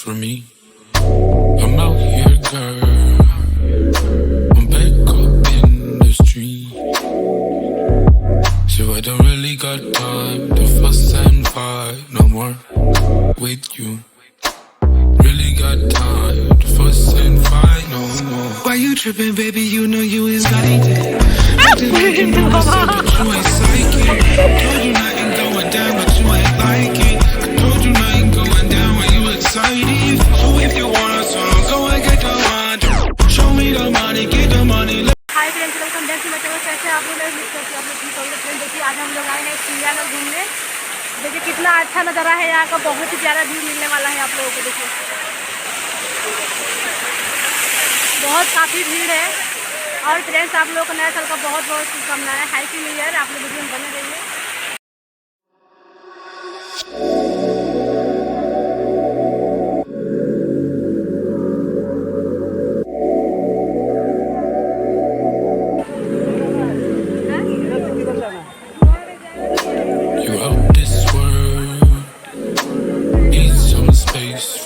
For me, I'm out here, girl. I'm back up in the street, so I don't really got time to fuss and fight no more with you. Really got time to fuss and fight no more. Why you tripping, baby? You know you is guided. Acting like you know what's up, but you ain't psychic. Told you nothing going down, but you ain't like it. I told you nothing going down when you excited. So if you want a song, go and get the one. Show me the money, get the money. Hi friends, welcome back to my channel. कैसे आप लोग miss करते आप लोग ठीक होंगे। Friends देखिए, आज हम लोग आए हैं चिड़िया लोग घूमने। देखिए कितना अच्छा नज़ारा है यहाँ का, बहुत ही प्यारा व्यू मिलने वाला है आप लोगों को। देखिए बहुत काफ़ी भीड़ है। और फ्रेंड्स आप लोगों को नया साल का बहुत बहुत शुभकामनाएं। Happy new year. आप लोग वीडियो में बने रहिए।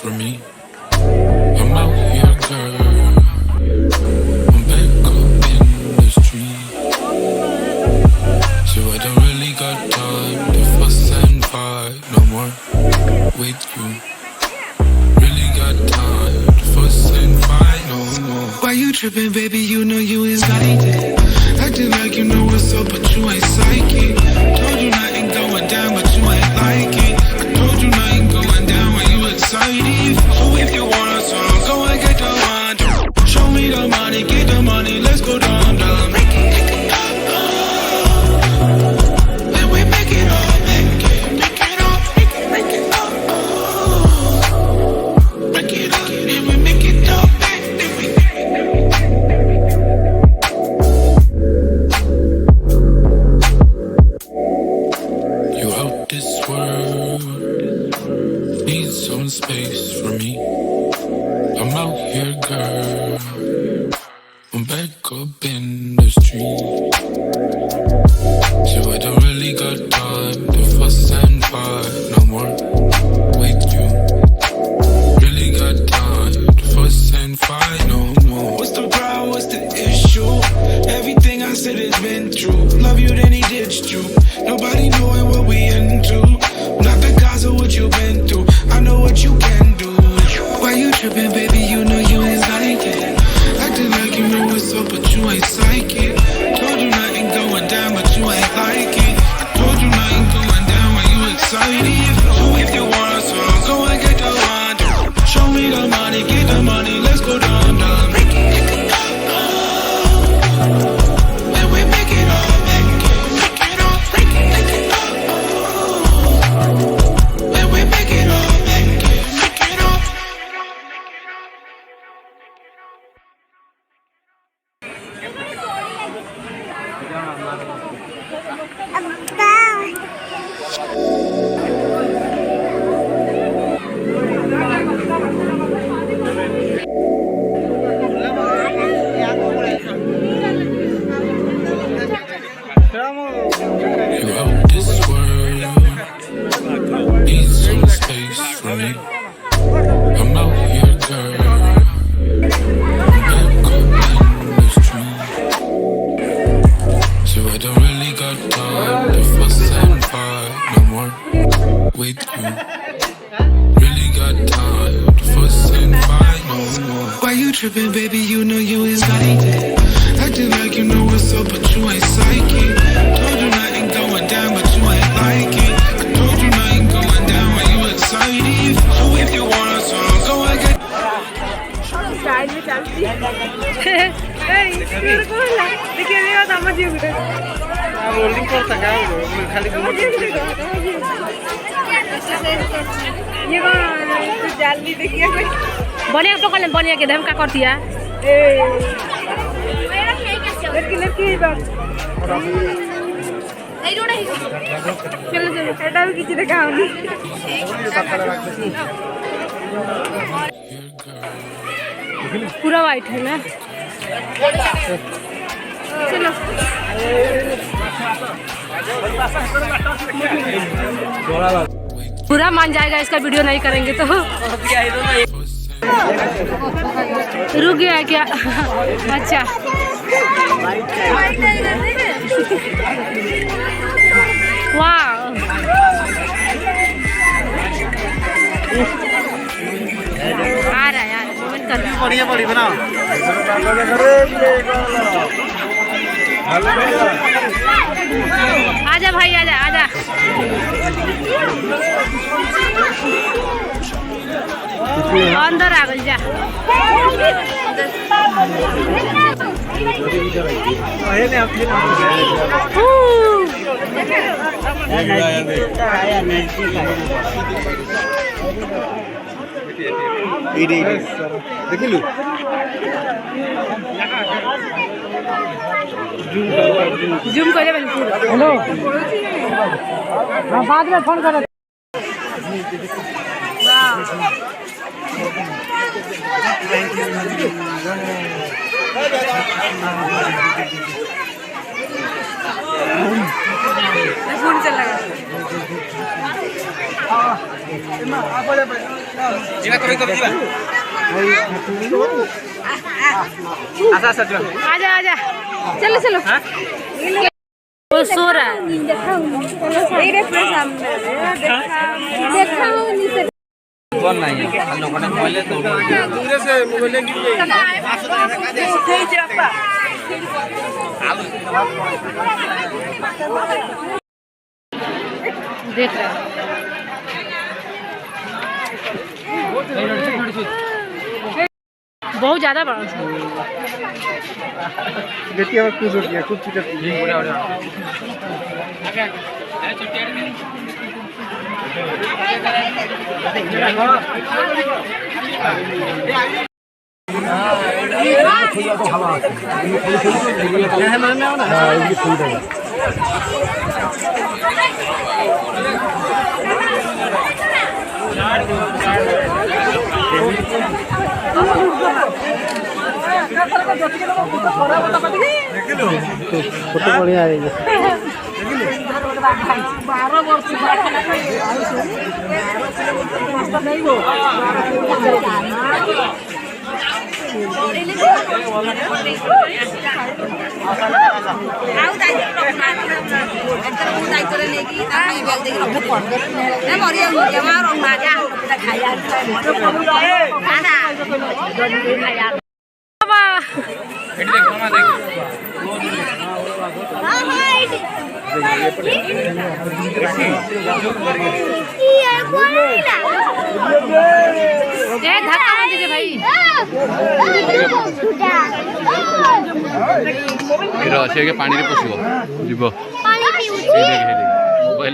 For me, I'm out here, girl. I'm back up in the street, so I don't really got time to fuss and fight no more with you. Really got time to fuss and fight no more. Why you tripping, baby? You know you is guided. Acting like you know what's up, but you ain't psychic. Told you nothing going down, but you ain't like it. I told you nothing going down when you excited. So if you want a song, go and get the one. Show me the money, get the money, let's go down, down. Make it and we make it all, make it all, make it all. Make it up, and we make it all, you out this world. Need some space for me. I'm out here, girl. I'm back up in the street, so I don't really got time to fuss and fight no more with you. Really got time to fuss and fight no more. What's the problem? What's the issue? Everything I said has been true. Love you, then he ditched you. Nobody knowing what we into. Not because of what you've been through. I know what you can do. Why you tripping, baby? You know you ain't like it. Acting like you know what's up, but you ain't psychic. Told you nothing going down, but you ain't like it. I told you nothing going down when you excited. So if you want a song, go and get the one. Show me the money, get the money, let's go down, down. Make it and we make it all, make it all, make it all. And we make it all, make it all. You out this world, need some space for me. I'm out here, girl. I'm back up in the street, so I don't really got time to fuss and fight no more with you. Really got time to fuss and fight no more. Why you tripping, baby? You know you is guided. Acting like you know what's up, but you ain't psychic. Told you nothing going down, but you ain't like it. I told you nothing going down when you excited. So if you want a song, go and get. Style में चलती है। देखिए देखिए समझ ही उधर rolling करता क्या खाली ये तो जल्दी देखिए बनिया पकड़ ले बनिया के धम का करती है लड़की लड़की चलो चलो एटा भी किसी देखा पूरा वाइट है ना। चलो पूरा मान जाएगा इसका वीडियो नहीं करेंगे तो। रुक गया क्या? अच्छा वाह आ रहा है यार मोमेंट कर रहा है। बढ़िया बड़ी बनाओ आजा भाई आजा आजा। अंदर आ गल जा। देखिलु जूम करे बिल्कुल। हेलो हां बाद में फोन करो। फोन चल रहा है। जिना कभी कभी जीवा आजा आजा आजा आजा चलो चलो। वो सो रहा है। कौन नहीं है लोगों ने पहले तो दूर से मोबाइल गिर जाए। देख रहा बहुत ज्यादा बड़ा देखिए अब कुछ हो गया कुछ चीज फोटो बढ़िया आएगा। 12 वर्ष धक्का मत दीजिए भाई। अच्छे के पानी पशिब जीव मोबाइल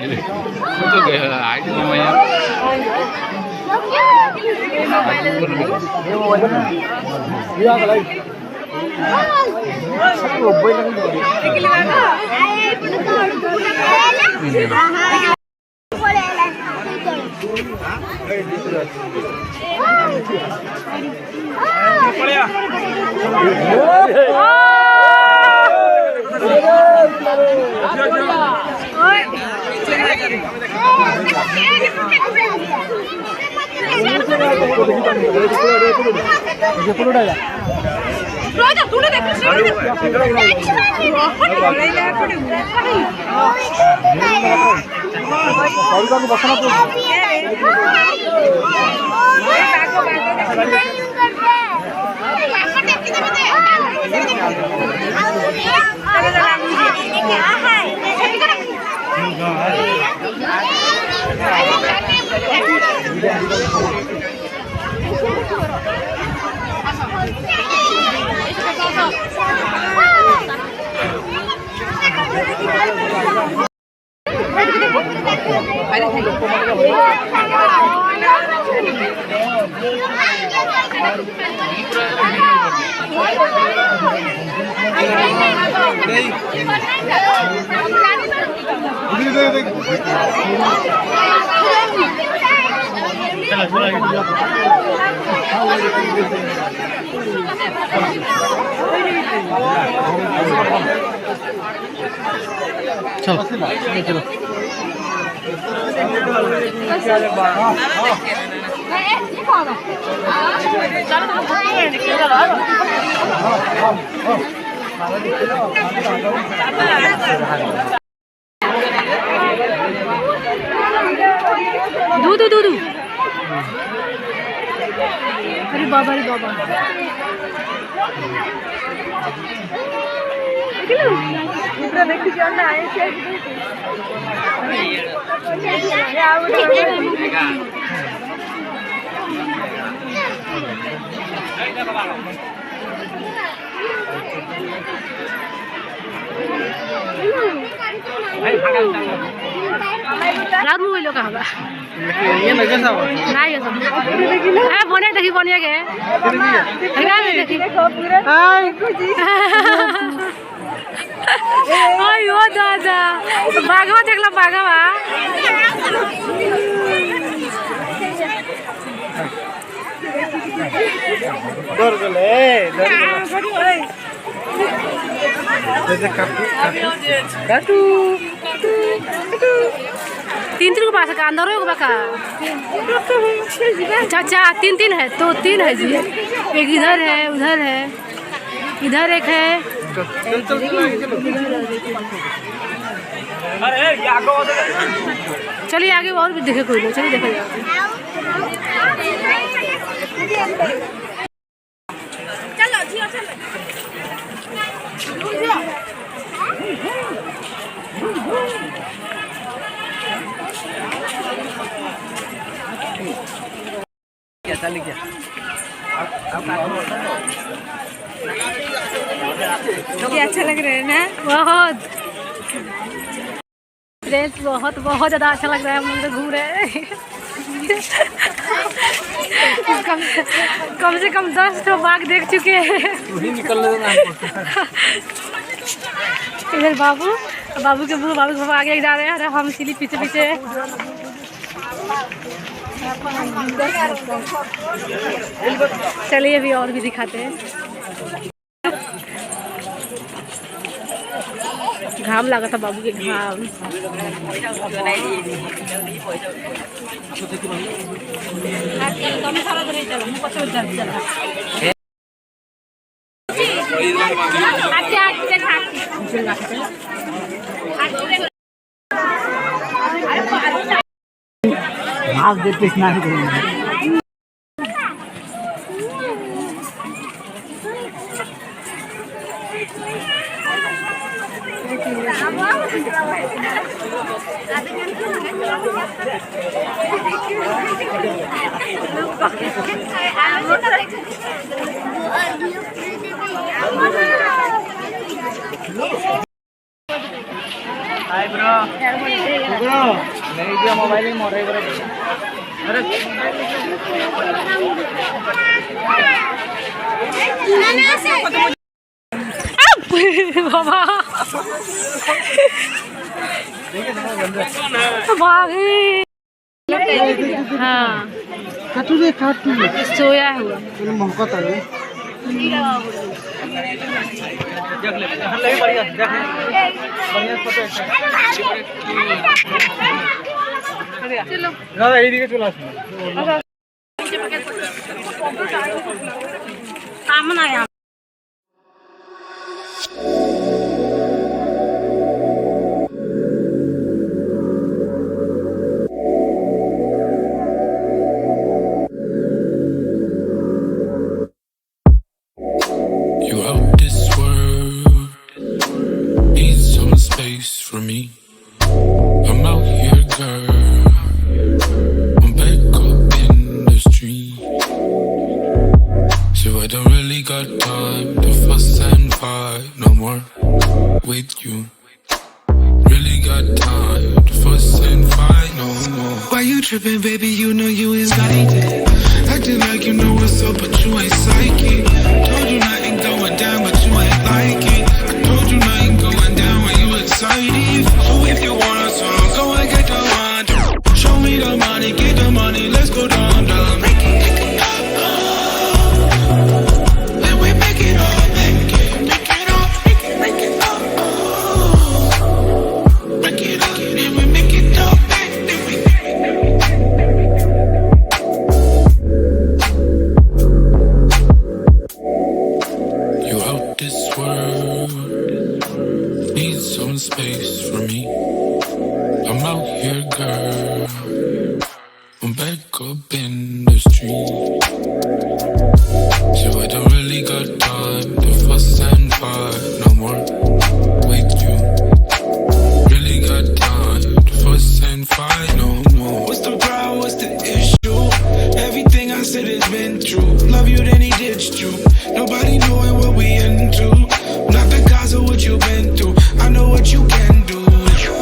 दूध अरे बाबा रात मोबाइल का होगा ये ना कैसा हुआ ना ये सब है बने के लगा में देखी हाय आयो दादा बागवा देखला बागवा डर गले काटू तीन को पास का अंदर होगा का चाचा तीन है तो तीन है जी एक इधर है उधर है इधर एक है चलिए आगे और भी देखे कोई चलिए देखो अच्छा लग रहा है ना बहुत फ्रेंड्स बहुत ज़्यादा अच्छा लग रहा है। हम लोग घूम रहे हैं कम से कम 10 तो बाघ देख चुके हैं। इधर बाबू के बाबू आगे जा रहे हैं और हम इसीलिए पीछे चलिए अभी और भी दिखाते हैं। घाम लगा था बाबू के घाम आप देखते स्नान करेंगे हाय ब्रो नहीं दिया मोबाइल में मोरे ब्रो अरे बाबा भागी हाँ काटू सोया हुआ महका था चलो सामने आया You out this world, need some space for me. I'm out here, girl, I'm back up in the street, so I don't really got time. tripping, baby? You know you is guided. Acting like you know what's up, but you ain't psychic. Told you nothing going down, but you ain't like it. I told you nothing going down when you excited. So if you want a song, go and get the one. Show me the money, get the money, let's go down, down. Make it up. Then we make it up, make it up, make it up. Make it up, then we make it up. You out this world, need some space for me. I'm out here, girl, I'm back up in the street. So I don't really got time to fuss and fight no more with you. Really got time to fuss and fight no more. What's the problem, what's the issue? Everything I said has been true. Love you, then he ditched you. Nobody knowing what we into. Not the cause of what you've been through. I know what you can do.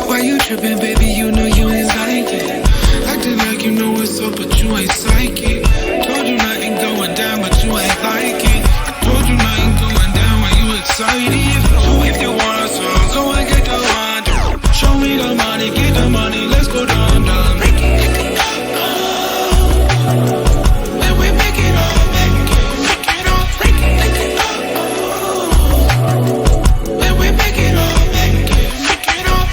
Why you tripping, baby? You know you ain't like it. Acting like you know what's up, but you ain't psychic. Told you nothing going down, but you ain't like it. I told you nothing going down when you excited. So if you want a song, go and get the one. Show me the money, get the money, let's go down, down. Make it up. Then we make it up, make it up, make it up. Then we make it up, make it up.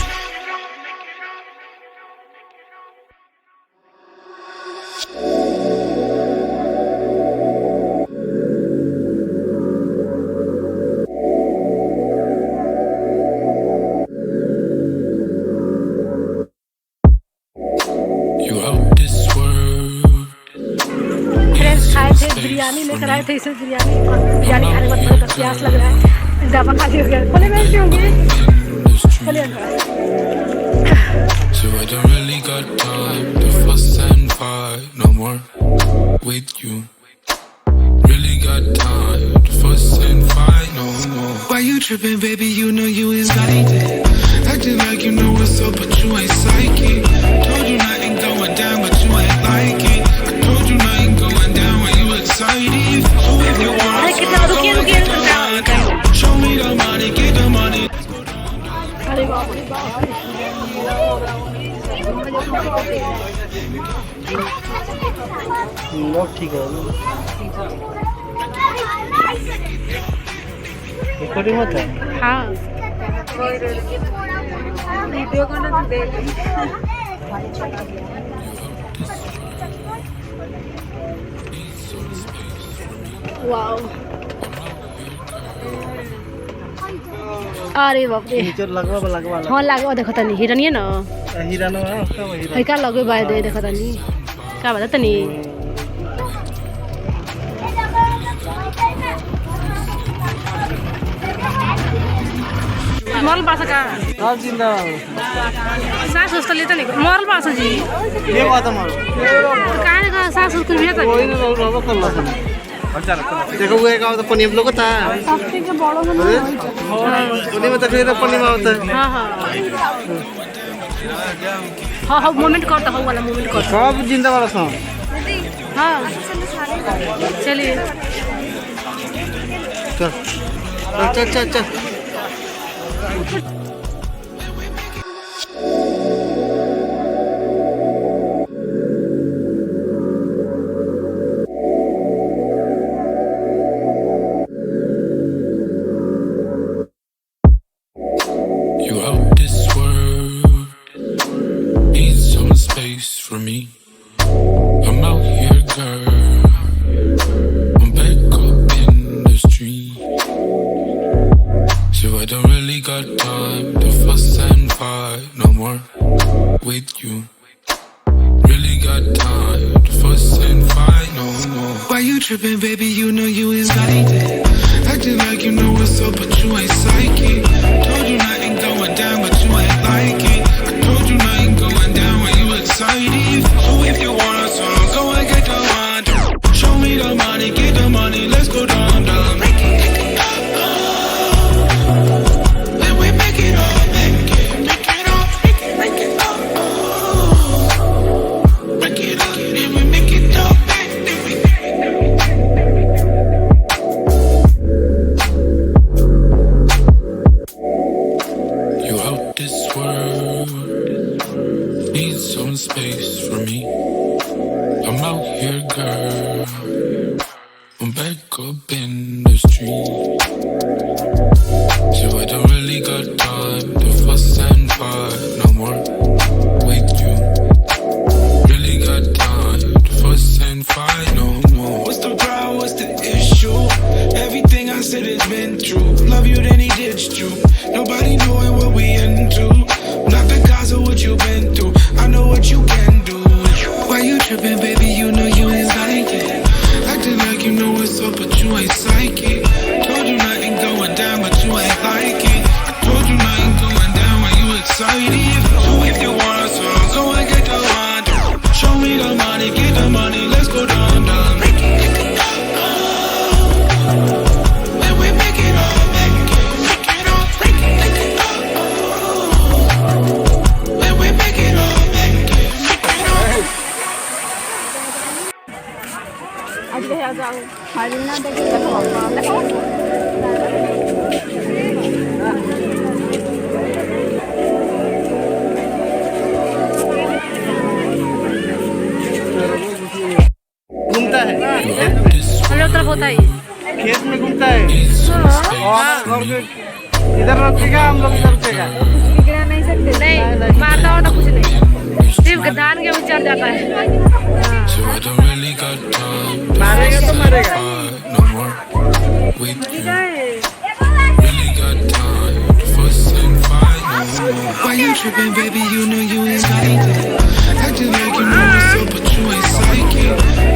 You out this world. Friends खाए थे बिरयानी लेकर आए थे इसे बिरयानी बिरयानी खाने के बाद बहुत प्यास लग रहा है ढाबा खाली हो गया खोले मैं होंगे खोले So I don't really got time to fuss and fight no more with you. Really got time to fuss and fight no more. Why you tripping, baby? You know you is guided. Acting like you know what's up, but you ain't psychic. Told you nothing going down, but you ain't like it. I told you nothing going down when you excited. So if you want a song, go and get the one. Show me the money, get the money. अरे बाप रे बाप ठीक है recording होता है हाँ video को ना देख वाओ अरे बाप रे टीचर लगवा हाँ लागो देखो तनी हिरनिए न हिरानो है उसका वही है का लगे बाय दे देखो तनी का बता तनी मॉल पास का हां जिंदा सास उसका लेता नहीं मॉल पास जी ये बात है मारो तो काहे का सास उसको भेजा कोई ना रोको कर ला देखो वो एक आवत पनी हम लोग था सस्ते के बड़ो में उन्हीं में तकरीर पनी में होता है हां हां हां मोमेंट करता हो वाला मोमेंट कर सब जिंदा वाला सो हां चलिए चल You out this world, need some space for me. I'm out here, girl, I'm back up in the street. So I don't really got time to fuss and fight no more with you. Really got time to fuss and fight no more. Why you tripping, baby? You know you is guided. Acting like you know what's up, but you ain't psychic. Told you nothing going down, but you ain't like it. I told you nothing going down when you excited. So if you want a song, go and get the one. Show me the money, get the money, let's go down, down. Make it up. Then we make it up, make it up, make it up. space for me. I'm out here, girl. I'm back up in the street. So I don't really got time to fuss and fight no more with you. Really got time to fuss and fight no more. What's the problem? What's the issue? Everything I said has been true. Love you, then he ditched you. Nobody knowing what we into. Not the cause of what you've been through. I know what you can do. Why you tripping, baby? You know you ain't like it. Acting like you know what's up, but you ain't psychic. Told you nothing going down, but you ain't like it. Told you nothing going down when you excited. So if you want a song, go and get the one. Show me the money, get the money, let's go down, down. घूमता है हम लोग तरफ होता है खेत में घूमता है और घर के इधर रखेगा हम लोग इधर रखेगा गिरा नहीं सकते नहीं मारता हो तो कुछ नहीं सिर्फ धान के ऊपर जाता है So I don't really got time to मारेगा तो मारेगा fight no more with you. Really got time to fuss and fight no more. Why you tripping, baby? You know you ain't like it. Acting like you know what's up, but you ain't psychic.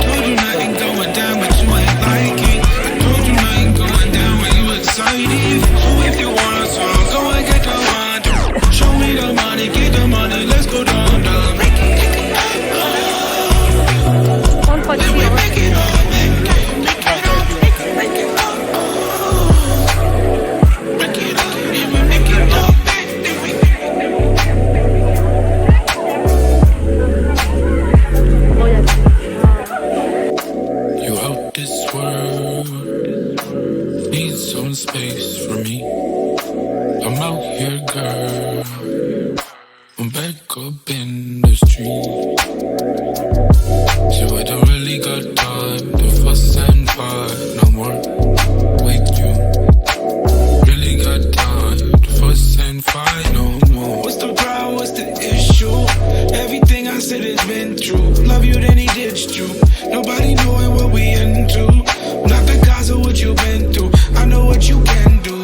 Told you nothing going down, but you ain't like it. I told you nothing going down when you excited. So if you want a song, go and get the one. Show me the money, get the money, let's go down, down. कौन पक्षी है You out this world, need some space for me. I'm out here, girl. I'm back up in the street. So I don't really got time to fuss and fight no more with you. Really got time to fuss and fight no more. What's the problem? What's the issue? Everything I said has been true. Love you, then he ditched you. Nobody knowing what we into. Not the cause of what you've been through. I know what you can do.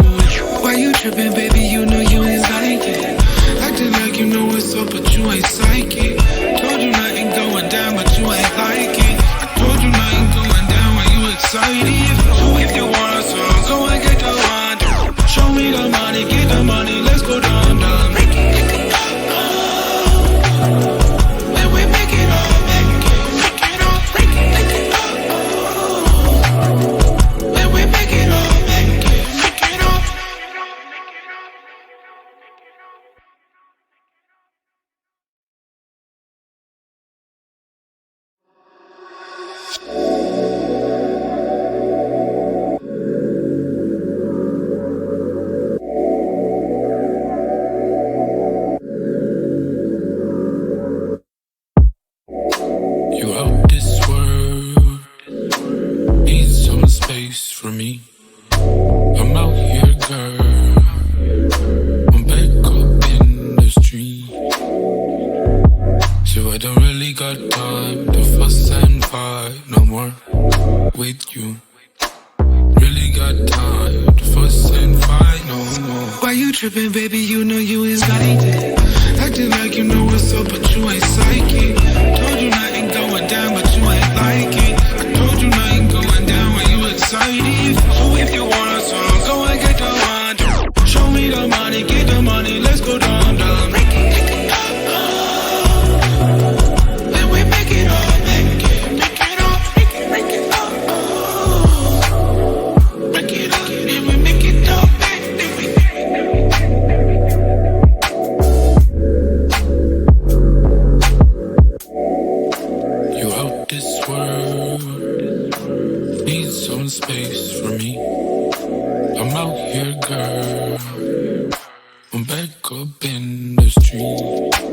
Why you tripping, baby? You know you ain't like it. Acting like you know what's up, but you ain't psychic. Told you nothing going down, but you ain't like it. I told you nothing going down when you excited. So if you want a song, go and get the one. Show me the money, get the money, let's go down, down. You out this world, need some space for me. I'm out here, girl. I'm back up in the street. So I don't really got time to fuss and fight no more with you. Really got time to fuss and fight no more. Why you tripping, baby? You know you ain't like it. Acting like you know what's up, but you ain't psychic. Told you nothing going down, but you ain't like it. I told you nothing going down when you excited. So if you want a song, go and get the one. Show me the money, get the money, let's go down, down. space for me. I'm out here, girl. I'm back up in the street.